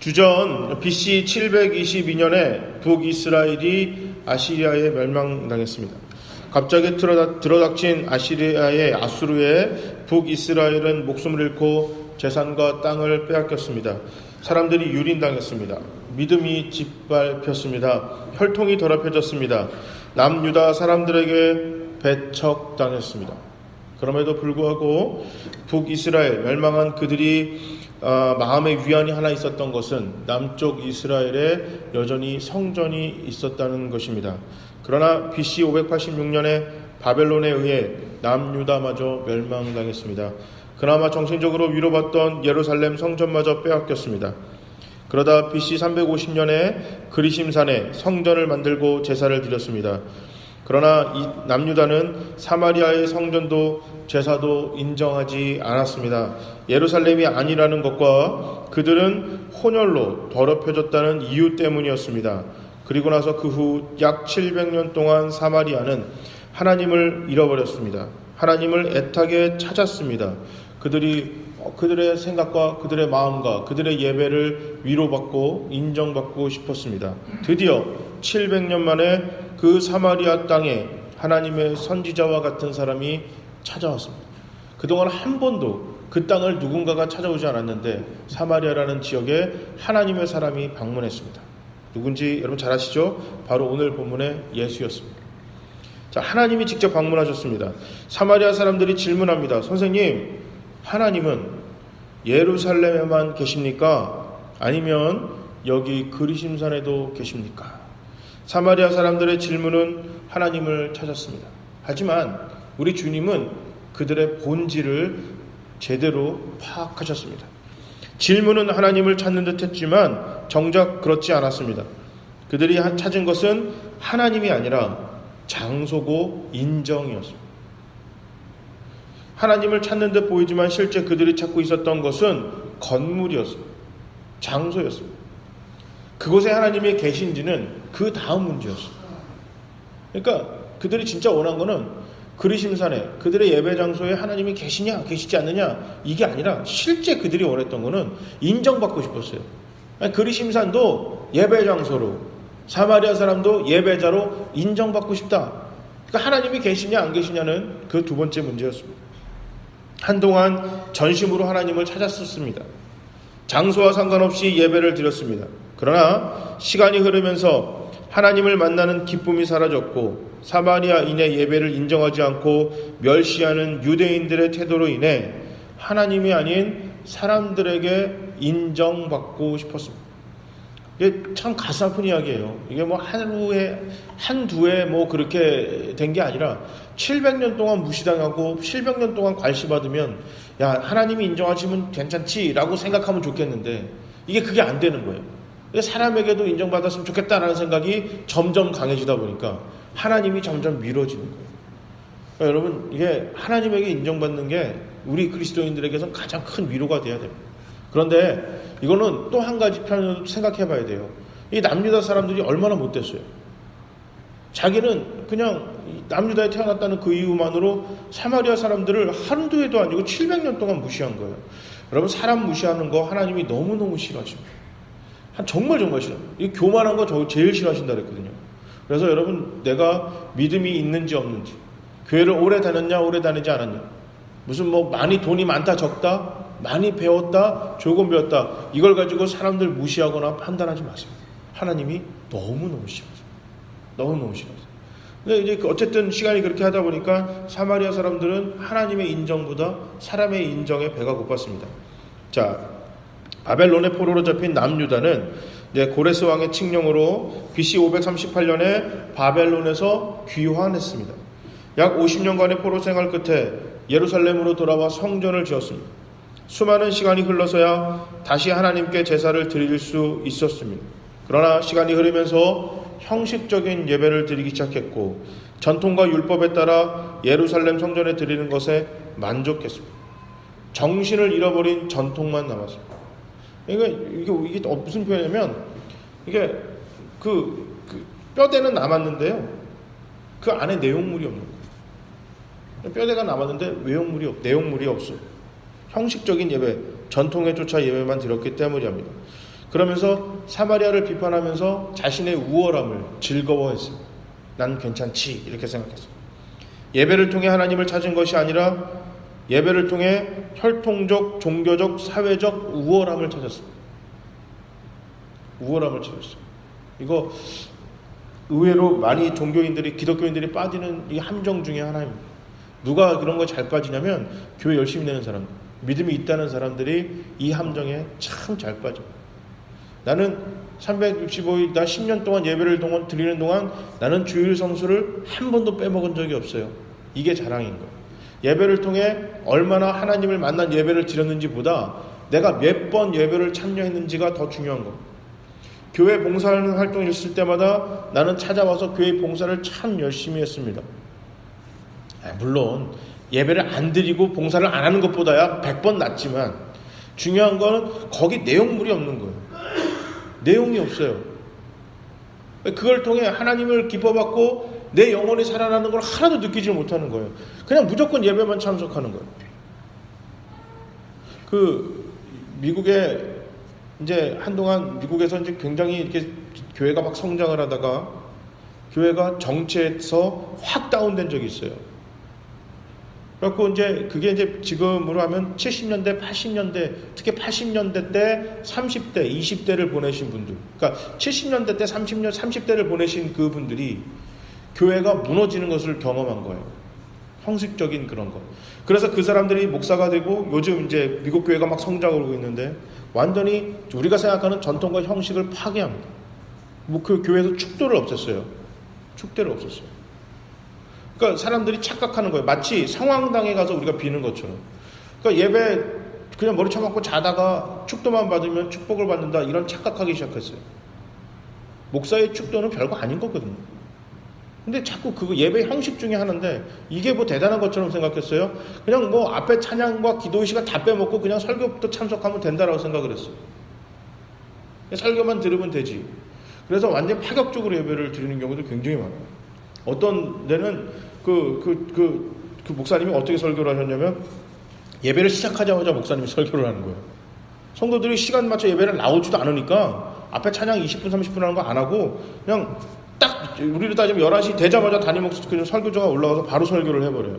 주전 BC 722년에 북이스라엘이 아시리아에 멸망당했습니다. 갑자기 들어닥친 아수르에 북이스라엘은 목숨을 잃고 재산과 땅을 빼앗겼습니다. 사람들이 유린당했습니다. 믿음이 짓밟혔습니다. 혈통이 더럽혀졌습니다. 남유다 사람들에게 배척당했습니다. 그럼에도 불구하고 북이스라엘 멸망한 그들이 마음의 위안이 하나 있었던 것은 남쪽 이스라엘에 여전히 성전이 있었다는 것입니다. 그러나 BC 586년에 바벨론에 의해 남유다마저 멸망당했습니다. 그나마 정신적으로 위로받던 예루살렘 성전마저 빼앗겼습니다. 그러다 BC 350년에 그리심산에 성전을 만들고 제사를 드렸습니다. 그러나 이 남유다는 사마리아의 성전도 제사도 인정하지 않았습니다. 예루살렘이 아니라는 것과 그들은 혼혈로 더럽혀졌다는 이유 때문이었습니다. 그리고 나서 그 후 약 700년 동안 사마리아는 하나님을 잃어버렸습니다. 하나님을 애타게 찾았습니다. 그들의 생각과 그들의 마음과 그들의 예배를 위로받고 인정받고 싶었습니다. 드디어 700년 만에 그 사마리아 땅에 하나님의 선지자와 같은 사람이 찾아왔습니다. 그동안 한 번도 그 땅을 누군가가 찾아오지 않았는데 사마리아라는 지역에 하나님의 사람이 방문했습니다. 누군지 여러분 잘 아시죠? 바로 오늘 본문의 예수였습니다. 자, 하나님이 직접 방문하셨습니다. 사마리아 사람들이 질문합니다. 선생님, 하나님은 예루살렘에만 계십니까? 아니면 여기 그리심산에도 계십니까? 사마리아 사람들의 질문은 하나님을 찾았습니다. 하지만 우리 주님은 그들의 본질을 제대로 파악하셨습니다. 질문은 하나님을 찾는 듯 했지만 정작 그렇지 않았습니다. 그들이 찾은 것은 하나님이 아니라 장소고 인정이었습니다. 하나님을 찾는 듯 보이지만 실제 그들이 찾고 있었던 것은 건물이었습니다. 장소였습니다. 그곳에 하나님이 계신지는 그 다음 문제였습니다. 그러니까 그들이 진짜 원한 거는 그리심산에 그들의 예배 장소에 하나님이 계시냐 계시지 않느냐 이게 아니라 실제 그들이 원했던 거는 인정받고 싶었어요. 그리심산도 예배 장소로, 사마리아 사람도 예배자로 인정받고 싶다. 그러니까 하나님이 계시냐 안 계시냐는 그 두 번째 문제였습니다. 한동안 전심으로 하나님을 찾았었습니다. 장소와 상관없이 예배를 드렸습니다. 그러나 시간이 흐르면서 하나님을 만나는 기쁨이 사라졌고 사마리아인의 예배를 인정하지 않고 멸시하는 유대인들의 태도로 인해 하나님이 아닌 사람들에게 인정받고 싶었습니다. 이게 참 가슴 아픈 이야기예요. 이게 뭐 하루에 한두 해 뭐 그렇게 된 게 아니라 700년 동안 무시당하고 700년 동안 괄시받으면 야, 하나님이 인정하시면 괜찮지라고 생각하면 좋겠는데 이게 그게 안 되는 거예요. 사람에게도 인정받았으면 좋겠다라는 생각이 점점 강해지다 보니까 하나님이 점점 미뤄지는 거예요. 그러니까 여러분, 이게 하나님에게 인정받는 게 우리 그리스도인들에게선 가장 큰 위로가 돼야 됩니다. 그런데 이거는 또 한 가지 편으로 생각해 봐야 돼요. 이 남유다 사람들이 얼마나 못됐어요. 자기는 그냥 남유다에 태어났다는 그 이유만으로 사마리아 사람들을 한두 해도 아니고 700년 동안 무시한 거예요. 여러분, 사람 무시하는 거 하나님이 너무너무 싫어하십니다. 정말 싫어요. 이 교만한 거 저 제일 싫어하신다 그랬거든요. 그래서 여러분, 내가 믿음이 있는지 없는지, 교회를 오래 다녔냐 오래 다니지 않았냐, 무슨 뭐 많이 돈이 많다 적다, 많이 배웠다 조금 배웠다, 이걸 가지고 사람들 무시하거나 판단하지 마세요. 하나님이 너무너무 싫어하세요. 너무너무 싫어하세요. 근데 이제 어쨌든 시간이 그렇게 하다 보니까 사마리아 사람들은 하나님의 인정보다 사람의 인정에 배가 고팠습니다. 자, 바벨론의 포로로 잡힌 남유다는 이제 고레스 왕의 칙령으로 BC 538년에 바벨론에서 귀환했습니다. 약 50년간의 포로 생활 끝에 예루살렘으로 돌아와 성전을 지었습니다. 수많은 시간이 흘러서야 다시 하나님께 제사를 드릴 수 있었습니다. 그러나 시간이 흐르면서 형식적인 예배를 드리기 시작했고 전통과 율법에 따라 예루살렘 성전에 드리는 것에 만족했습니다. 정신을 잃어버린 전통만 남았습니다. 이게 무슨 표현이냐면 이게 그 뼈대는 남았는데요, 그 안에 내용물이 없는 거예요. 뼈대가 남았는데 내용물이 없어요. 형식적인 예배, 전통에 쫓아 예배만 드렸기 때문이랍니다. 그러면서 사마리아를 비판하면서 자신의 우월함을 즐거워했습니다. 난 괜찮지 이렇게 생각했어요. 예배를 통해 하나님을 찾은 것이 아니라 예배를 통해 혈통적, 종교적, 사회적 우월함을 찾았습니다. 우월함을 찾았어요. 이거 의외로 많이 종교인들이, 기독교인들이 빠지는 이 함정 중에 하나입니다. 누가 그런 거 잘 빠지냐면 교회 열심히 내는 사람들, 믿음이 있다는 사람들이 이 함정에 참 잘 빠져요. 나는 365일, 나 10년 동안 예배를 드리는 동안 나는 주일 성수를 한 번도 빼먹은 적이 없어요. 이게 자랑인 거예요. 예배를 통해 얼마나 하나님을 만난 예배를 드렸는지보다 내가 몇 번 예배를 참여했는지가 더 중요한 겁니다. 교회 봉사하는 활동이 있을 때마다 나는 찾아와서 교회 봉사를 참 열심히 했습니다. 물론 예배를 안 드리고 봉사를 안 하는 것보다야 100번 낫지만 중요한 거는 거기 내용물이 없는 거예요. 내용이 없어요. 그걸 통해 하나님을 기뻐받고 내 영혼이 살아나는 걸 하나도 느끼지 못하는 거예요. 그냥 무조건 예배만 참석하는 거예요. 미국에 이제 한동안 미국에서 이제 굉장히 이렇게 교회가 막 성장을 하다가 교회가 정체에서 확 다운된 적이 있어요. 그래갖고 이제 그게 이제 지금으로 하면 70년대, 80년대, 특히 80년대 때 30대, 20대를 보내신 분들, 그러니까 70년대 때 30대를 보내신 그분들이 교회가 무너지는 것을 경험한 거예요. 형식적인 그런 거. 그래서 그 사람들이 목사가 되고 요즘 이제 미국 교회가 막 성장하고 있는데 완전히 우리가 생각하는 전통과 형식을 파괴합니다. 그 교회에서 축도를 없앴어요. 축대를 없앴어요. 그러니까 사람들이 착각하는 거예요. 마치 성황당에 가서 우리가 비는 것처럼. 그러니까 예배 그냥 머리 쳐맞고 자다가 축도만 받으면 축복을 받는다, 이런 착각하기 시작했어요. 목사의 축도는 별거 아닌 거거든요. 근데 자꾸 그거 예배 형식 중에 하나인데 이게 뭐 대단한 것처럼 생각했어요. 그냥 뭐 앞에 찬양과 기도의 시간 다 빼먹고 그냥 설교부터 참석하면 된다라고 생각을 했어요. 설교만 들으면 되지. 그래서 완전히 파격적으로 예배를 드리는 경우도 굉장히 많아요. 어떤 데는 그 목사님이 어떻게 설교를 하셨냐면 예배를 시작하자마자 목사님이 설교를 하는 거예요. 성도들이 시간 맞춰 예배를 나오지도 않으니까 앞에 찬양 20분 30분 하는 거 안 하고 그냥 딱 우리로 따지면 11시 되자마자 담임 목사 그냥 설교자가 올라가서 바로 설교를 해버려요.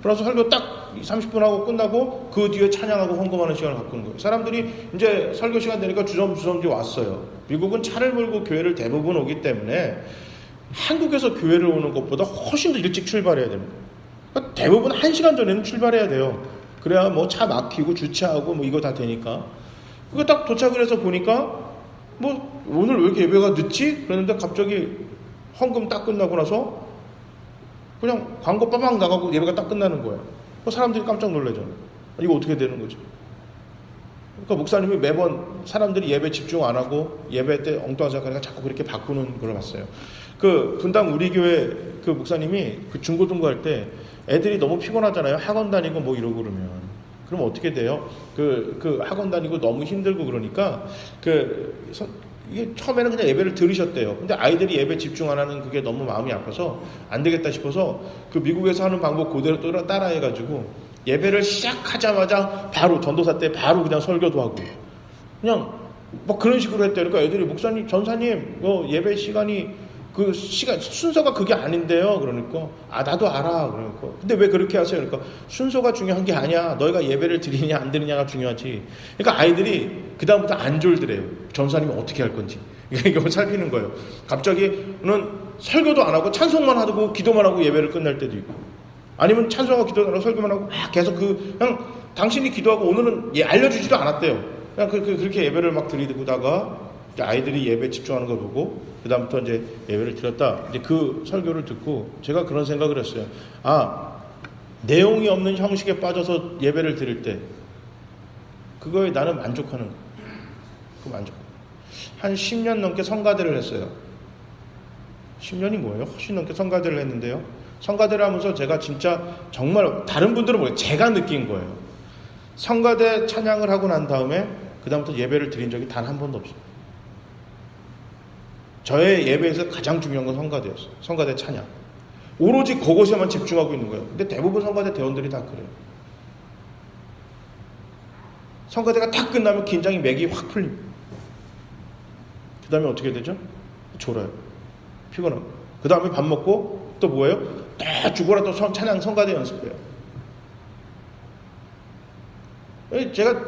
그래서 설교 딱 30분 하고 끝나고 그 뒤에 찬양하고 헌금하는 시간을 갖고 있는 거예요. 사람들이 이제 설교 시간 되니까 주섬주섬 왔어요. 미국은 차를 몰고 교회를 대부분 오기 때문에 한국에서 교회를 오는 것보다 훨씬 더 일찍 출발해야 됩니다. 그러니까 대부분 1시간 전에는 출발해야 돼요. 그래야 뭐 차 막히고 주차하고 뭐 이거 다 되니까. 그거 딱 도착을 해서 보니까 뭐 오늘 왜 이렇게 예배가 늦지? 그랬는데 갑자기 헌금 딱 끝나고 나서 그냥 광고 빠방 나가고 예배가 딱 끝나는 거예요. 사람들이 깜짝 놀라죠. 이거 어떻게 되는 거지? 그러니까 목사님이 매번 사람들이 예배 집중 안 하고 예배 때 엉뚱한 생각하니까 자꾸 그렇게 바꾸는 걸 봤어요. 분당 우리 교회 그 목사님이 그 중고등부 할 때 애들이 너무 피곤하잖아요. 학원 다니고 뭐 이러고 그러면. 그럼 어떻게 돼요? 학원 다니고 너무 힘들고 그러니까 이게 처음에는 그냥 예배를 들으셨대요. 근데 아이들이 예배 집중 안 하는 그게 너무 마음이 아파서 안 되겠다 싶어서 그 미국에서 하는 방법 그대로 따라해가지고 예배를 시작하자마자 바로 전도사 때 바로 그냥 설교도 하고 그냥 뭐 그런 식으로 했대요. 그러니까 애들이 목사님, 전사님, 예배 시간이 순서가 그게 아닌데요. 그러니까 나도 알아. 그러니까 근데 왜 그렇게 하세요? 그러니까 순서가 중요한 게 아니야. 너희가 예배를 드리냐 안 드리냐가 중요하지. 그러니까 아이들이 그 다음부터 안 졸더래요. 전사님이 어떻게 할 건지 이걸 살피는 거예요. 갑자기는 설교도 안 하고 찬송만 하고 기도만 하고 예배를 끝날 때도 있고, 아니면 찬송하고 기도 안 하고 설교만 하고 막 계속 그냥 당신이 기도하고 오늘은 알려주지도 않았대요. 그냥 그렇게 예배를 막 드리다가 아이들이 예배 집중하는 걸 보고 그다음부터 이제 예배를 드렸다. 이제 그 설교를 듣고 제가 그런 생각을 했어요. 내용이 없는 형식에 빠져서 예배를 드릴 때 그거에 나는 만족하는 거예요. 한 10년 넘게 성가대를 했어요. 10년이 뭐예요? 훨씬 넘게 성가대를 했는데요. 성가대를 하면서 제가 진짜 정말 다른 분들은 뭐예요? 제가 느낀 거예요. 성가대 찬양을 하고 난 다음에 그다음부터 예배를 드린 적이 단 한 번도 없어요. 저의 예배에서 가장 중요한 건 성가대였어요. 성가대 찬양. 오로지 그것에만 집중하고 있는 거예요. 근데 대부분 성가대 대원들이 다 그래요. 성가대가 딱 끝나면 긴장이 맥이 확 풀립니다. 다음에 어떻게 되죠? 졸아요. 피곤하고. 그 다음에 밥 먹고 또 뭐예요? 또 죽어라 또 찬양 성가대 연습해요. 제가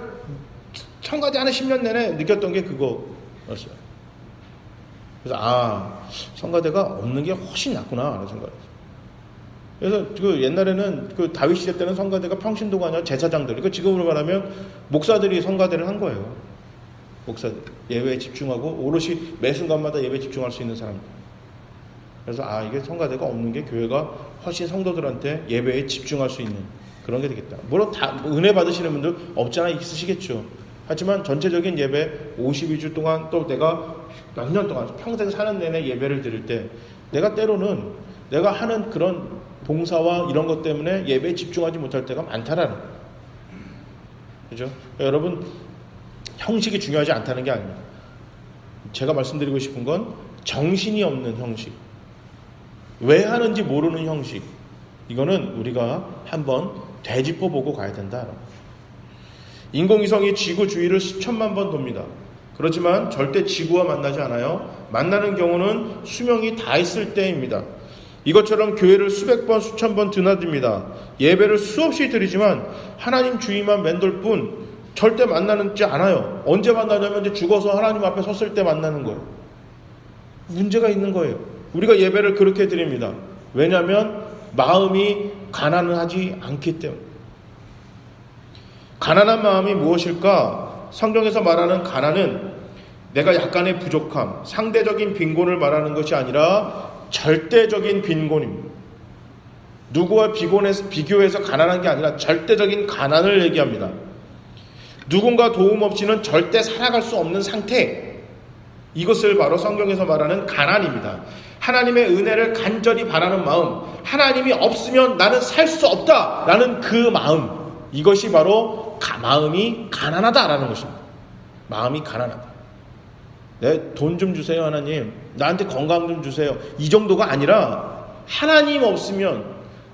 성가대 하는 10년 내내 느꼈던 게 그거였어요. 그래서 성가대가 없는 게 훨씬 낫구나 라는 생각이었어요. 그래서 그 옛날에는 그 다윗 시대 때는 성가대가 평신도가 아니라 제사장들, 그 지금으로 말하면 목사들이 성가대를 한 거예요. 목사들 예배에 집중하고 오롯이 매 순간마다 예배에 집중할 수 있는 사람들. 그래서 이게 성가대가 없는 게 교회가 훨씬 성도들한테 예배에 집중할 수 있는 그런 게 되겠다. 물론 다 은혜 받으시는 분들 없잖아 있으시겠죠. 하지만 전체적인 예배 52주 동안 또 내가 몇 년 동안 평생 사는 내내 예배를 드릴 때 내가 때로는 내가 하는 그런 봉사와 이런 것 때문에 예배에 집중하지 못할 때가 많다라는 거예요. 그죠? 그러니까 여러분 형식이 중요하지 않다는 게 아닙니다. 제가 말씀드리고 싶은 건 정신이 없는 형식, 왜 하는지 모르는 형식, 이거는 우리가 한번 되짚어보고 가야 된다. 인공위성이 지구 주위를 수천만 번 돕니다. 그렇지만 절대 지구와 만나지 않아요. 만나는 경우는 수명이 다 있을 때입니다. 이것처럼 교회를 수백 번 수천 번 드나듭니다. 예배를 수없이 드리지만 하나님 주위만 맴돌 뿐 절대 만나지 않아요. 언제 만나냐면 이제 죽어서 하나님 앞에 섰을 때 만나는 거예요. 문제가 있는 거예요. 우리가 예배를 그렇게 드립니다. 왜냐하면 마음이 가난을 하지 않기 때문에. 가난한 마음이 무엇일까? 성경에서 말하는 가난은 내가 약간의 부족함, 상대적인 빈곤을 말하는 것이 아니라 절대적인 빈곤입니다. 누구와 비교해서 가난한 게 아니라 절대적인 가난을 얘기합니다. 누군가 도움 없이는 절대 살아갈 수 없는 상태, 이것을 바로 성경에서 말하는 가난입니다. 하나님의 은혜를 간절히 바라는 마음, 하나님이 없으면 나는 살 수 없다라는 그 마음, 이것이 바로 마음이 가난하다라는 것입니다. 마음이 가난하다. 내 돈 좀 주세요 하나님, 나한테 건강 좀 주세요, 이 정도가 아니라 하나님 없으면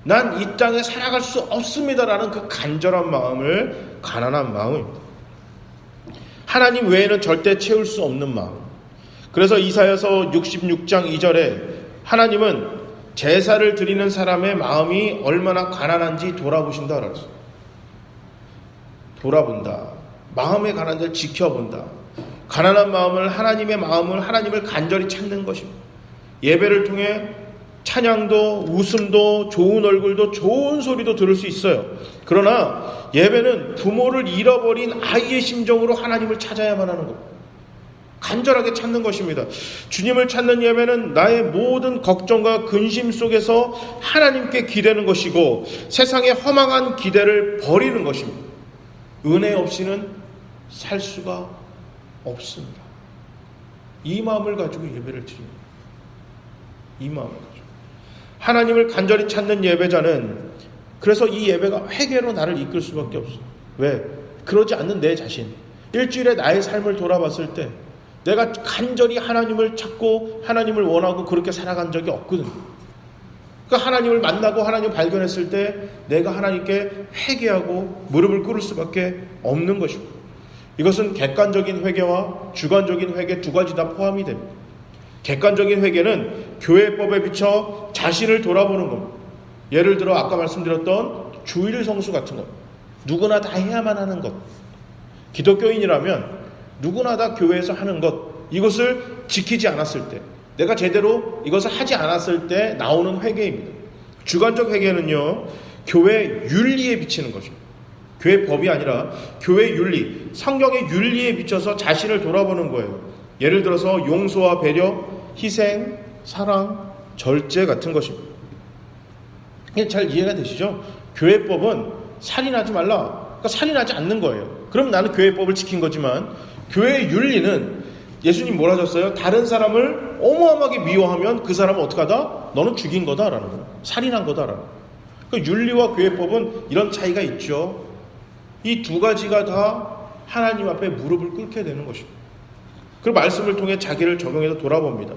난 이 땅에 살아갈 수 없습니다라는 그 간절한 마음을 가난한 마음입니다. 하나님 외에는 절대 채울 수 없는 마음. 그래서 이사야서 66장 2절에 하나님은 제사를 드리는 사람의 마음이 얼마나 가난한지 돌아보신다 그랬어요. 돌아본다. 마음의 가난을 지켜본다. 가난한 마음을, 하나님의 마음을, 하나님을 간절히 찾는 것입니다. 예배를 통해 찬양도, 웃음도, 좋은 얼굴도, 좋은 소리도 들을 수 있어요. 그러나 예배는 부모를 잃어버린 아이의 심정으로 하나님을 찾아야만 하는 겁니다. 간절하게 찾는 것입니다. 주님을 찾는 예배는 나의 모든 걱정과 근심 속에서 하나님께 기대는 것이고 세상의 허망한 기대를 버리는 것입니다. 은혜 없이는 살 수가 없습니다. 이 마음을 가지고 예배를 드립니다. 이 마음을 가지고. 하나님을 간절히 찾는 예배자는 그래서 이 예배가 회개로 나를 이끌 수밖에 없어요. 왜? 그러지 않는 내 자신. 일주일에 나의 삶을 돌아봤을 때 내가 간절히 하나님을 찾고 하나님을 원하고 그렇게 살아간 적이 없거든요. 그러니까 하나님을 만나고 하나님을 발견했을 때 내가 하나님께 회개하고 무릎을 꿇을 수밖에 없는 것입니다. 이것은 객관적인 회개와 주관적인 회개 두 가지 다 포함이 됩니다. 객관적인 회개는 교회법에 비춰 자신을 돌아보는 겁니다. 예를 들어 아까 말씀드렸던 주일 성수 같은 것, 누구나 다 해야만 하는 것. 기독교인이라면 누구나 다 교회에서 하는 것, 이것을 지키지 않았을 때, 내가 제대로 이것을 하지 않았을 때 나오는 회개입니다. 주관적 회개는요, 교회 윤리에 비치는 것입니다. 교회 법이 아니라 교회 윤리, 성경의 윤리에 비춰서 자신을 돌아보는 거예요. 예를 들어서 용서와 배려, 희생, 사랑, 절제 같은 것입니다. 이게 잘 이해가 되시죠? 교회법은 살인하지 말라. 그러니까 살인하지 않는 거예요. 그럼 나는 교회법을 지킨 거지만 교회의 윤리는 예수님 뭐라 하셨어요? 다른 사람을 어마어마하게 미워하면 그 사람은 어떻게 하다? 너는 죽인 거다라는 거예요. 살인한 거다라는 거예요. 그러니까 윤리와 교회법은 이런 차이가 있죠. 이 두 가지가 다 하나님 앞에 무릎을 꿇게 되는 것입니다. 그 말씀을 통해 자기를 적용해서 돌아봅니다.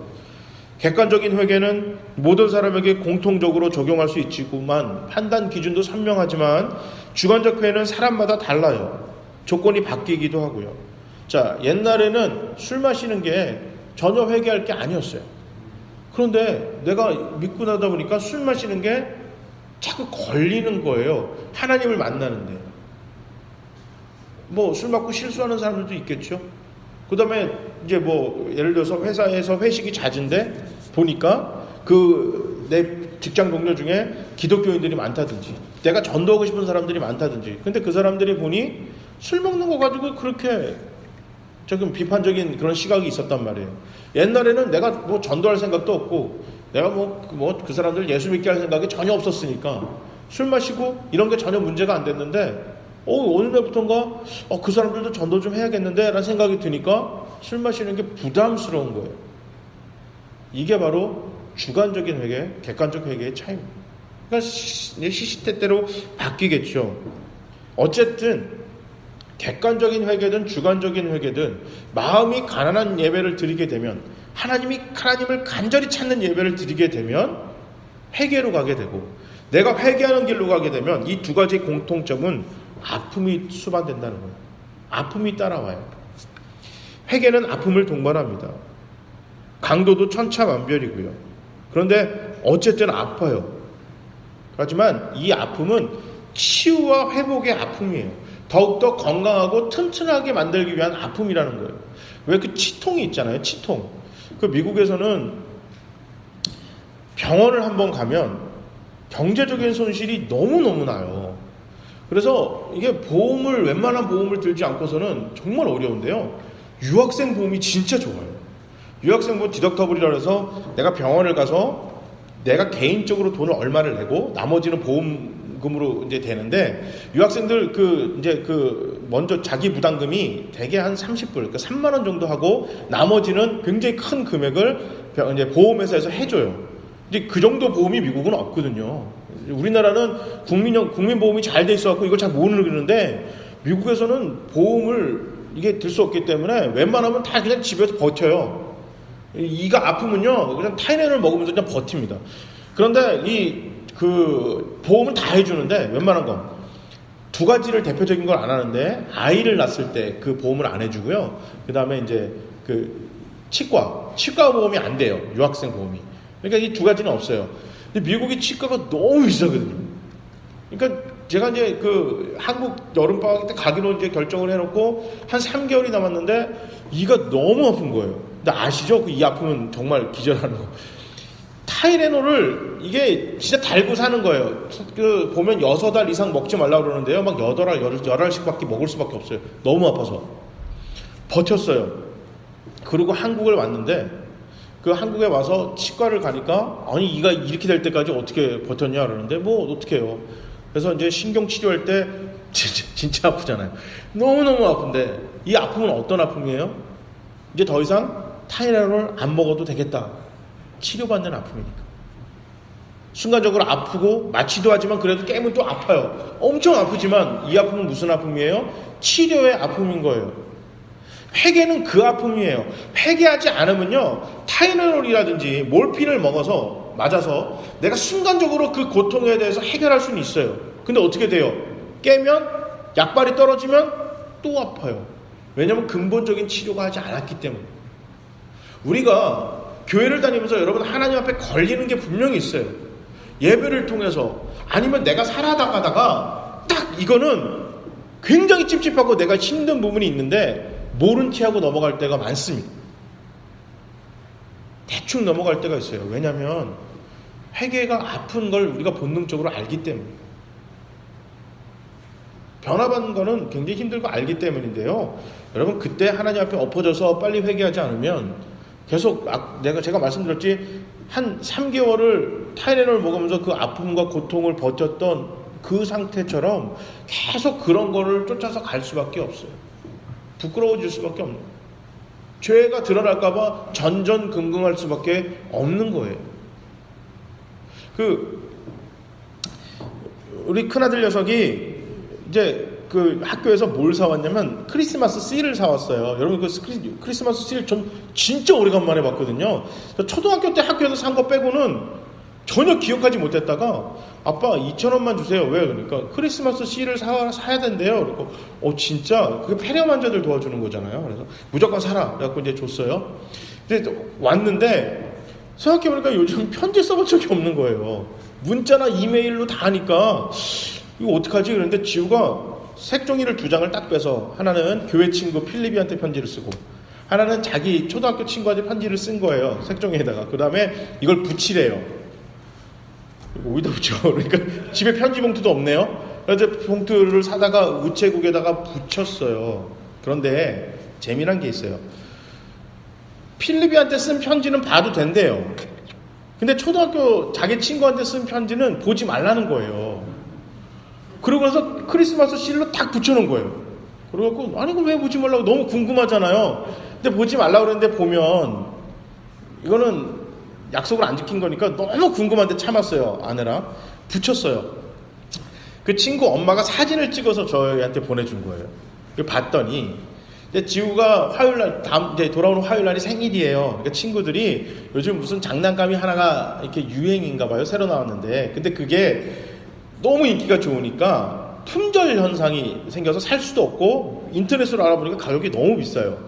객관적인 회개는 모든 사람에게 공통적으로 적용할 수 있지만 판단 기준도 선명하지만 주관적 회개는 사람마다 달라요. 조건이 바뀌기도 하고요. 자, 옛날에는 술 마시는 게 전혀 회개할 게 아니었어요. 그런데 내가 믿고 나다 보니까 술 마시는 게 자꾸 걸리는 거예요. 하나님을 만나는데. 뭐 술 먹고 실수하는 사람들도 있겠죠. 그 다음에 이제 뭐 예를 들어서 회사에서 회식이 잦은데 보니까 내 직장 동료 중에 기독교인들이 많다든지 내가 전도하고 싶은 사람들이 많다든지 근데 그 사람들이 보니 술 먹는 거 가지고 그렇게 조금 비판적인 그런 시각이 있었단 말이에요. 옛날에는 내가 뭐 전도할 생각도 없고 내가 그 사람들 예수 믿게 할 생각이 전혀 없었으니까 술 마시고 이런 게 전혀 문제가 안 됐는데 어느 날부터인가 그 사람들도 전도 좀 해야겠는데 라는 생각이 드니까 술 마시는 게 부담스러운 거예요. 이게 바로 주관적인 회개, 객관적 회개의 차이입니다. 그러니까 시시때때로 바뀌겠죠. 어쨌든 객관적인 회개든 주관적인 회개든 마음이 가난한 예배를 드리게 되면 하나님을 간절히 찾는 예배를 드리게 되면 회개로 가게 되고 내가 회개하는 길로 가게 되면 이 두 가지 공통점은 아픔이 수반된다는 거예요. 아픔이 따라와요. 회개는 아픔을 동반합니다. 강도도 천차만별이고요. 그런데 어쨌든 아파요. 하지만 이 아픔은 치유와 회복의 아픔이에요. 더욱더 건강하고 튼튼하게 만들기 위한 아픔이라는 거예요. 왜 그 치통이 있잖아요. 치통. 그 미국에서는 병원을 한번 가면 경제적인 손실이 너무너무 나요. 그래서 이게 웬만한 보험을 들지 않고서는 정말 어려운데요. 유학생 보험이 진짜 좋아요. 유학생 보험 디덕터블이라 해서 내가 병원을 가서 내가 개인적으로 돈을 얼마를 내고 나머지는 보험금으로 이제 되는데 유학생들 먼저 자기 부담금이 대개 한 30불, 그러니까 3만 원 정도 하고 나머지는 굉장히 큰 금액을 이제 보험회사에서 해줘요. 근데 그 정도 보험이 미국은 없거든요. 우리나라는 국민보험이 잘 돼 있어갖고 이걸 잘 모르는데 미국에서는 보험을 이게 들 수 없기 때문에 웬만하면 다 그냥 집에서 버텨요. 이가 아프면요 그냥 타이레놀 먹으면서 그냥 버팁니다. 그런데 보험은 다 해주는데 웬만한 건 두 가지를 대표적인 걸 안 하는데 아이를 낳았을 때 그 보험을 안 해주고요. 그 다음에 이제 치과 보험이 안 돼요. 유학생 보험이. 그러니까 이 두 가지는 없어요. 근데 미국이 치과가 너무 비싸거든요. 그러니까 제가 이제 한국 여름방학 때 가기로 이제 결정을 해놓고 한 3개월이 남았는데 이가 너무 아픈 거예요. 근데 아시죠? 이 아픔은 정말 기절하는 거. 타이레놀을 이게 진짜 달고 사는 거예요. 보면 6알 이상 먹지 말라고 그러는데요. 막 8알씩밖에 먹을 수밖에 없어요. 너무 아파서. 버텼어요. 그리고 한국을 왔는데 한국에 와서 치과를 가니까 아니 이가 이렇게 될 때까지 어떻게 버텼냐 그러는데 어떻게 해요. 그래서 이제 신경 치료할 때 진짜 아프잖아요. 너무너무 아픈데 이 아픔은 어떤 아픔이에요? 이제 더 이상 타이레놀 안 먹어도 되겠다. 치료받는 아픔이니까. 순간적으로 아프고 마취도 하지만 그래도 깨면 또 아파요. 엄청 아프지만 이 아픔은 무슨 아픔이에요? 치료의 아픔인 거예요. 회개는 그 아픔이에요. 회개하지 않으면요 타이레놀이라든지 몰핀을 맞아서 내가 순간적으로 그 고통에 대해서 해결할 수는 있어요. 근데 어떻게 돼요? 깨면 약발이 떨어지면 또 아파요. 왜냐하면 근본적인 치료가 하지 않았기 때문에. 우리가 교회를 다니면서 여러분 하나님 앞에 걸리는 게 분명히 있어요. 예배를 통해서 아니면 내가 살아가다가 딱 이거는 굉장히 찝찝하고 내가 힘든 부분이 있는데 모른 티하고 넘어갈 때가 많습니다. 대충 넘어갈 때가 있어요. 왜냐하면 회개가 아픈 걸 우리가 본능적으로 알기 때문에. 변화받는 거는 굉장히 힘들고 알기 때문인데요. 여러분 그때 하나님 앞에 엎어져서 빨리 회개하지 않으면 계속 제가 말씀드렸지 한 3개월을 타이레놀 먹으면서 그 아픔과 고통을 버텼던 그 상태처럼 계속 그런 거를 쫓아서 갈 수밖에 없어요. 부끄러워질 수밖에 없는 거예요. 죄가 드러날까봐 전전긍긍할 수밖에 없는 거예요. 우리 큰아들 녀석이 이제 학교에서 뭘 사왔냐면 크리스마스 씨를 사왔어요. 여러분 크리스마스 씨를 전 진짜 오래간만에 봤거든요. 초등학교 때 학교에서 산 거 빼고는 전혀 기억하지 못했다가 아빠 2,000원만 주세요. 왜? 그러니까 크리스마스 씨를 사야 된대요. 그리고 진짜 그게 폐렴 환자들 도와주는 거잖아요. 그래서 무조건 사라. 그래갖고 이제 줬어요. 근데 왔는데 생각해보니까 요즘 편지 써본 적이 없는 거예요. 문자나 이메일로 다 하니까 이거 어떡하지? 그런데 지우가 색종이를 2장을 딱 빼서 하나는 교회 친구 필립이한테 편지를 쓰고 하나는 자기 초등학교 친구한테 편지를 쓴 거예요. 색종이에다가. 그 다음에 이걸 붙이래요. 어디다 붙여? 그러니까 집에 편지 봉투도 없네요. 그래서 봉투를 사다가 우체국에다가 붙였어요. 그런데 재미난 게 있어요. 필립이한테 쓴 편지는 봐도 된대요. 근데 초등학교 자기 친구한테 쓴 편지는 보지 말라는 거예요. 그러고 나서 크리스마스 실로 딱 붙여놓은 거예요. 그래갖고 아니 이걸 왜 보지 말라고 너무 궁금하잖아요. 근데 보지 말라고 그랬는데 보면 이거는 약속을 안 지킨 거니까 너무 궁금한데 참았어요. 아내랑 붙였어요. 그 친구 엄마가 사진을 찍어서 저희한테 보내준 거예요. 봤더니 이제 지우가 화요일날 이제 돌아오는 화요일날이 생일이에요. 그러니까 친구들이 요즘 무슨 장난감이 하나가 이렇게 유행인가 봐요. 새로 나왔는데 근데 그게 너무 인기가 좋으니까 품절 현상이 생겨서 살 수도 없고 인터넷으로 알아보니까 가격이 너무 비싸요.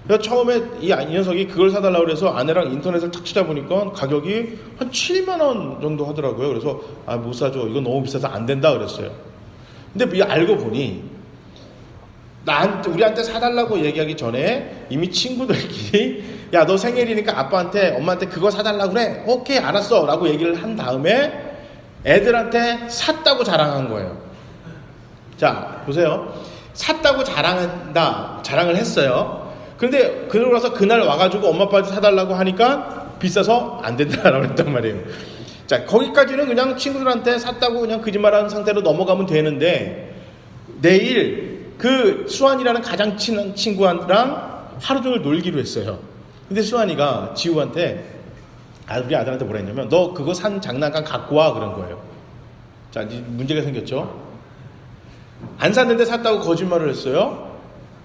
그래서 처음에 이 녀석이 그걸 사달라고 그래서 아내랑 인터넷을 탁 찾아보니까 가격이 한 7만 원 정도 하더라고요. 그래서 못 사줘. 이건 너무 비싸서 안 된다 그랬어요. 근데 알고 보니 우리한테 사달라고 얘기하기 전에 이미 친구들끼리 야 너 생일이니까 아빠한테 엄마한테 그거 사달라고 그래. 오케이 알았어 라고 얘기를 한 다음에 애들한테 샀다고 자랑한 거예요. 자 보세요. 샀다고 자랑을 했어요. 그런데 그러고 나서 그날 와가지고 엄마 아빠한테 사달라고 하니까 비싸서 안 된다라고 했단 말이에요. 자 거기까지는 그냥 친구들한테 샀다고 그냥 거짓말하는 상태로 넘어가면 되는데 내일 그 수환이라는 가장 친한 친구랑 하루 종일 놀기로 했어요. 근데 수환이가 지우한테 우리 아들한테 뭐라 했냐면 너 그거 산 장난감 갖고 와 그런 거예요. 자 이제 문제가 생겼죠. 안 샀는데 샀다고 거짓말을 했어요.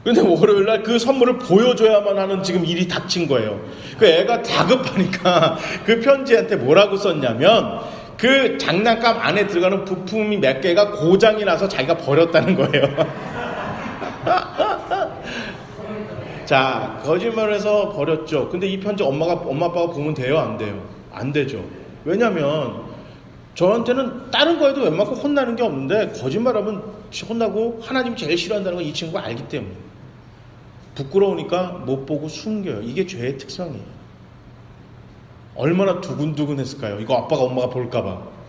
근데 월요일날 그 선물을 보여줘야만 하는 지금 일이 닥친 거예요. 그 애가 다급하니까 그 편지한테 뭐라고 썼냐면 그 장난감 안에 들어가는 부품이 몇 개가 고장이 나서 자기가 버렸다는 거예요. 자 거짓말을 해서 버렸죠. 근데 이 편지 엄마 아빠가 보면 돼요 안 돼요? 안 되죠. 왜냐면 저한테는 다른 거에도 웬만큼 혼나는 게 없는데 거짓말하면 혼나고 하나님 제일 싫어한다는 걸 이 친구가 알기 때문에 부끄러우니까 못 보고 숨겨요. 이게 죄의 특성이에요. 얼마나 두근두근 했을까요? 이거 아빠가 엄마가 볼까봐.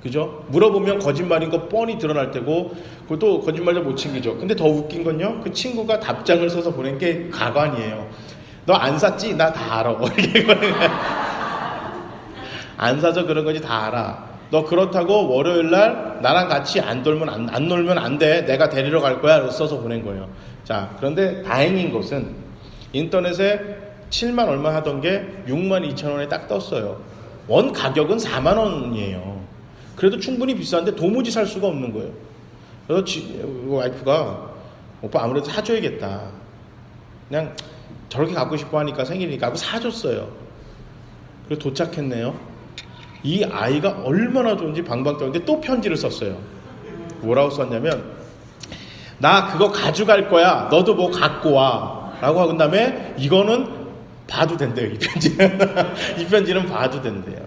그죠? 물어보면 거짓말인 거 뻔히 드러날 테고 그것도 거짓말도 못 챙기죠. 근데 더 웃긴 건요. 그 친구가 답장을 써서 보낸 게 가관이에요. 너 안 샀지? 나 다 알아. 안 사서 그런 거지 다 알아. 너 그렇다고 월요일날 나랑 같이 안 놀면 안 돼. 내가 데리러 갈 거야. 써서 보낸 거예요. 자, 그런데 다행인 것은 인터넷에 7만 얼마 하던 게 6만 2천 원에 딱 떴어요. 원 가격은 4만 원이에요. 그래도 충분히 비싼데 도무지 살 수가 없는 거예요. 그래서 와이프가 오빠 아무래도 사줘야겠다. 그냥 저렇게 갖고 싶어 하니까 생일이니까 하고 사줬어요. 그리고 도착했네요. 이 아이가 얼마나 좋은지 방방 떠는데 또 편지를 썼어요. 뭐라고 썼냐면 나 그거 가져갈 거야. 너도 뭐 갖고 와. 라고 하고 다음에 이거는 봐도 된대요. 이 편지는. 이 편지는 봐도 된대요.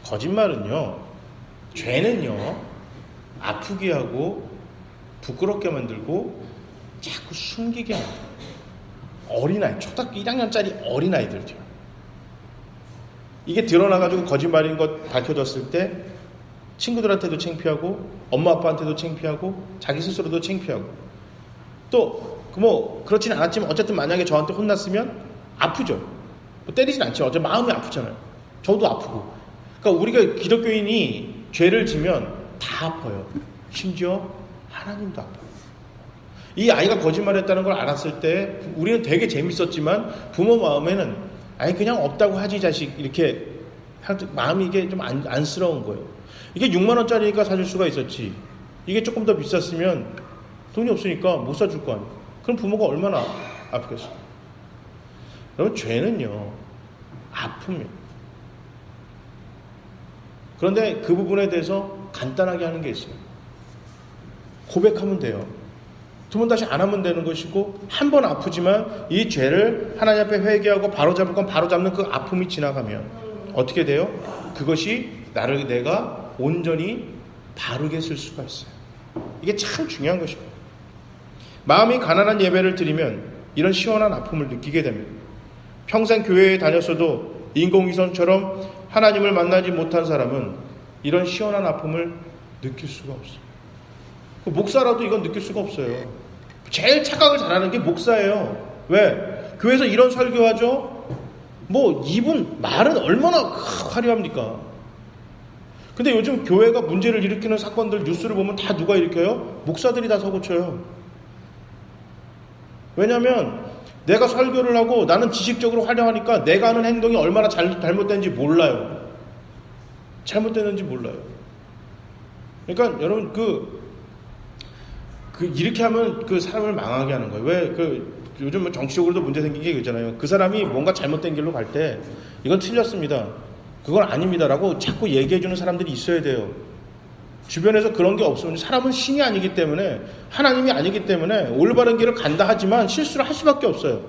거짓말은요. 죄는요. 아프게 하고 부끄럽게 만들고 자꾸 숨기게 만들어요. 어린아이, 초등학교 1학년짜리 어린아이들죠. 이게 드러나가지고 거짓말인 것 밝혀졌을 때 친구들한테도 창피하고 엄마 아빠한테도 창피하고 자기 스스로도 창피하고 또 뭐 그렇지는 않았지만 어쨌든 만약에 저한테 혼났으면 아프죠. 뭐 때리진 않죠. 어차피 마음이 아프잖아요. 저도 아프고. 그러니까 우리가 기독교인이 죄를 지면 다 아파요. 심지어 하나님도 아파요. 이 아이가 거짓말했다는 걸 알았을 때 우리는 되게 재밌었지만 부모 마음에는 아니 그냥 없다고 하지 자식 이렇게 마음이 이게 좀 안쓰러운 거예요. 이게 6만 원짜리니까 사줄 수가 있었지. 이게 조금 더 비쌌으면 돈이 없으니까 못 사줄 거 아니에요. 그럼 부모가 얼마나 아프겠어요. 여러분 죄는요 아픔이에요. 그런데 그 부분에 대해서 간단하게 하는 게 있어요. 고백하면 돼요. 두 번 다시 안 하면 되는 것이고, 한 번 아프지만 이 죄를 하나님 앞에 회개하고 바로잡을 건 바로잡는 그 아픔이 지나가면 어떻게 돼요? 그것이 내가 온전히 바르게 쓸 수가 있어요. 이게 참 중요한 것입니다. 마음이 가난한 예배를 드리면 이런 시원한 아픔을 느끼게 됩니다. 평생 교회에 다녔어도 인공위성처럼 하나님을 만나지 못한 사람은 이런 시원한 아픔을 느낄 수가 없어요. 목사라도 이건 느낄 수가 없어요. 제일 착각을 잘하는 게 목사예요. 왜? 교회에서 이런 설교하죠? 이분 말은 얼마나 화려합니까? 근데 요즘 교회가 문제를 일으키는 사건들 뉴스를 보면 다 누가 일으켜요? 목사들이 다 서고쳐요. 왜냐하면 내가 설교를 하고 나는 지식적으로 활용하니까 내가 하는 행동이 얼마나 잘못된지 몰라요. 잘못됐는지 몰라요. 그러니까 여러분 이렇게 하면 그 사람을 망하게 하는 거예요. 왜 요즘 정치적으로도 문제 생긴 게 있잖아요. 그 사람이 뭔가 잘못된 길로 갈 때 이건 틀렸습니다. 그건 아닙니다라고 자꾸 얘기해주는 사람들이 있어야 돼요. 주변에서 그런 게 없으면 사람은 신이 아니기 때문에 하나님이 아니기 때문에 올바른 길을 간다 하지만 실수를 할 수밖에 없어요.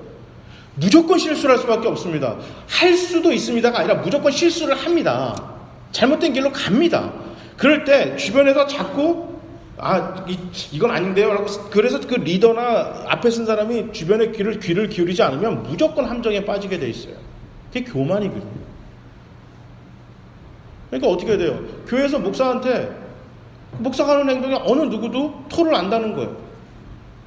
무조건 실수를 할 수밖에 없습니다. 할 수도 있습니다가 아니라 무조건 실수를 합니다. 잘못된 길로 갑니다. 그럴 때 주변에서 자꾸 이건 아닌데요 라고, 그래서 그 리더나 앞에 쓴 사람이 주변의 귀를 기울이지 않으면 무조건 함정에 빠지게 돼 있어요. 그게 교만이거든요. 그러니까 어떻게 돼요? 교회에서 목사가 하는 행동에 어느 누구도 토를 안다는 거예요.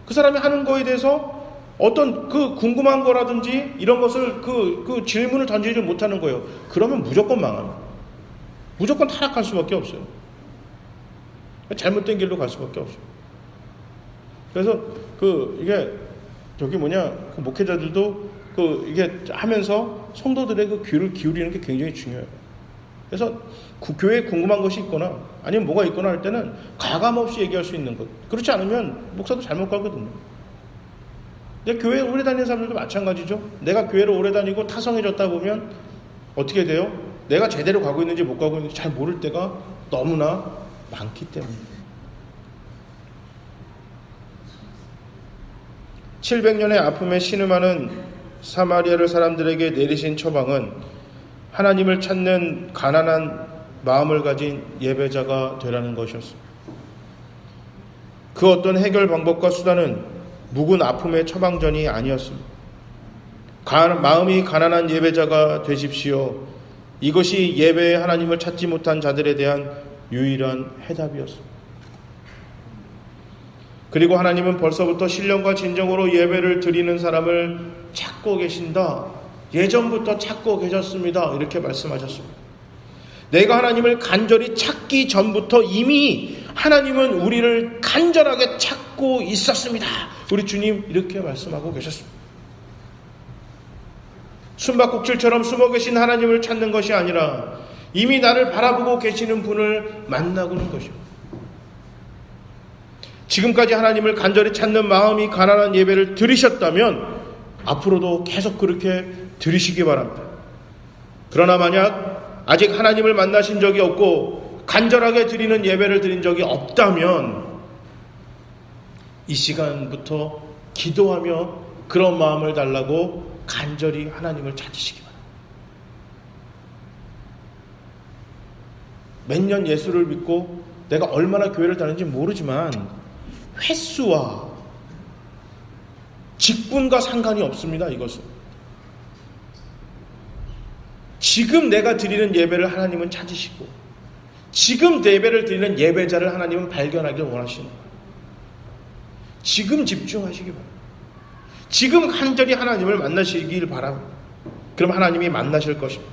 그 사람이 하는 거에 대해서 어떤 그 궁금한 거라든지 이런 것을 그 질문을 던지지 못하는 거예요. 그러면 무조건 망합니다. 무조건 타락할 수밖에 없어요. 잘못된 길로 갈 수밖에 없어요. 그래서 이게 목회자들도 이게 하면서 성도들의 그 귀를 기울이는 게 굉장히 중요해요. 그래서 교회에 궁금한 것이 있거나 아니면 뭐가 있거나 할 때는 가감 없이 얘기할 수 있는 것. 그렇지 않으면 목사도 잘못 가거든요. 근데 교회에 오래 다니는 사람들도 마찬가지죠. 내가 교회를 오래 다니고 타성해졌다 보면 어떻게 돼요? 내가 제대로 가고 있는지 못 가고 있는지 잘 모를 때가 너무나 많기 때문입니다. 700년의 아픔에 신음하는 사마리아를 사람들에게 내리신 처방은 하나님을 찾는 가난한 마음을 가진 예배자가 되라는 것이었습니다. 그 어떤 해결 방법과 수단은 묵은 아픔의 처방전이 아니었습니다. 마음이 가난한 예배자가 되십시오. 이것이 예배에 하나님을 찾지 못한 자들에 대한 유일한 해답이었습니다. 그리고 하나님은 벌써부터 신령과 진정으로 예배를 드리는 사람을 찾고 계신다. 예전부터 찾고 계셨습니다. 이렇게 말씀하셨습니다. 내가 하나님을 간절히 찾기 전부터 이미 하나님은 우리를 간절하게 찾고 있었습니다. 우리 주님 이렇게 말씀하고 계셨습니다. 숨바꼭질처럼 숨어 계신 하나님을 찾는 것이 아니라 이미 나를 바라보고 계시는 분을 만나고는 것입니다. 지금까지 하나님을 간절히 찾는 마음이 가난한 예배를 드리셨다면 앞으로도 계속 그렇게 드리시기 바랍니다. 그러나 만약 아직 하나님을 만나신 적이 없고 간절하게 드리는 예배를 드린 적이 없다면 이 시간부터 기도하며 그런 마음을 달라고 간절히 하나님을 찾으시기 바랍니다. 몇 년 예수를 믿고 내가 얼마나 교회를 다니는지 모르지만 횟수와 직분과 상관이 없습니다. 이것은 지금 내가 드리는 예배를 하나님은 찾으시고 지금 예배를 드리는 예배자를 하나님은 발견하길 원하시는 거예요. 지금 집중하시기 바랍니다. 지금 간절히 하나님을 만나시길 바랍니다. 그럼 하나님이 만나실 것입니다.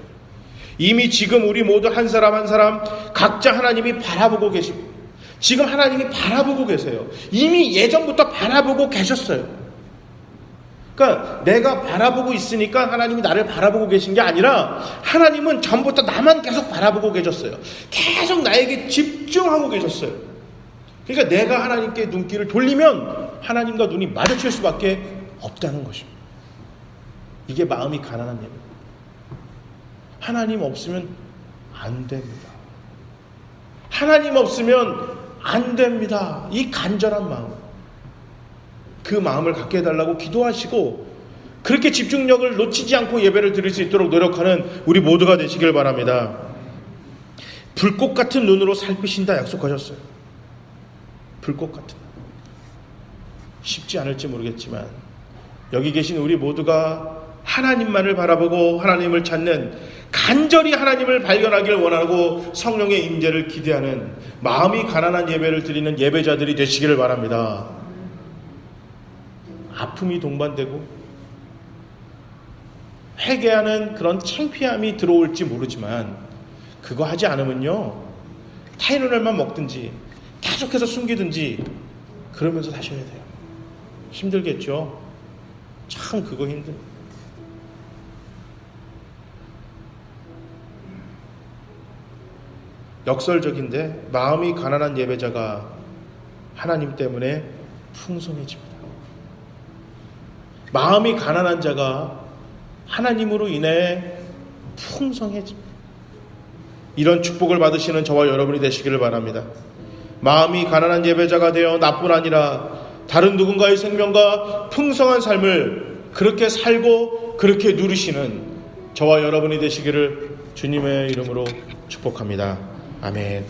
이미 지금 우리 모두 한 사람 한 사람 각자 하나님이 바라보고 계시고 지금 하나님이 바라보고 계세요. 이미 예전부터 바라보고 계셨어요. 그러니까 내가 바라보고 있으니까 하나님이 나를 바라보고 계신 게 아니라 하나님은 전부터 나만 계속 바라보고 계셨어요. 계속 나에게 집중하고 계셨어요. 그러니까 내가 하나님께 눈길을 돌리면 하나님과 눈이 마주칠 수밖에 없다는 것입니다. 이게 마음이 가난한 예배. 하나님 없으면 안 됩니다. 하나님 없으면 안 됩니다. 이 간절한 마음, 그 마음을 갖게 해달라고 기도하시고 그렇게 집중력을 놓치지 않고 예배를 드릴 수 있도록 노력하는 우리 모두가 되시길 바랍니다. 불꽃 같은 눈으로 살피신다 약속하셨어요. 불꽃 같은 눈. 쉽지 않을지 모르겠지만 여기 계신 우리 모두가 하나님만을 바라보고 하나님을 찾는, 간절히 하나님을 발견하길 원하고 성령의 임재를 기대하는 마음이 가난한 예배를 드리는 예배자들이 되시기를 바랍니다. 아픔이 동반되고 회개하는 그런 창피함이 들어올지 모르지만 그거 하지 않으면요, 타이레놀만 먹든지 계속해서 숨기든지 그러면서 하셔야 돼요. 힘들겠죠? 참 그거 힘든. 역설적인데 마음이 가난한 예배자가 하나님 때문에 풍성해집니다. 마음이 가난한 자가 하나님으로 인해 풍성해집니다. 이런 축복을 받으시는 저와 여러분이 되시기를 바랍니다. 마음이 가난한 예배자가 되어 나뿐 아니라 다른 누군가의 생명과 풍성한 삶을 그렇게 살고 그렇게 누리시는 저와 여러분이 되시기를 주님의 이름으로 축복합니다. 아멘.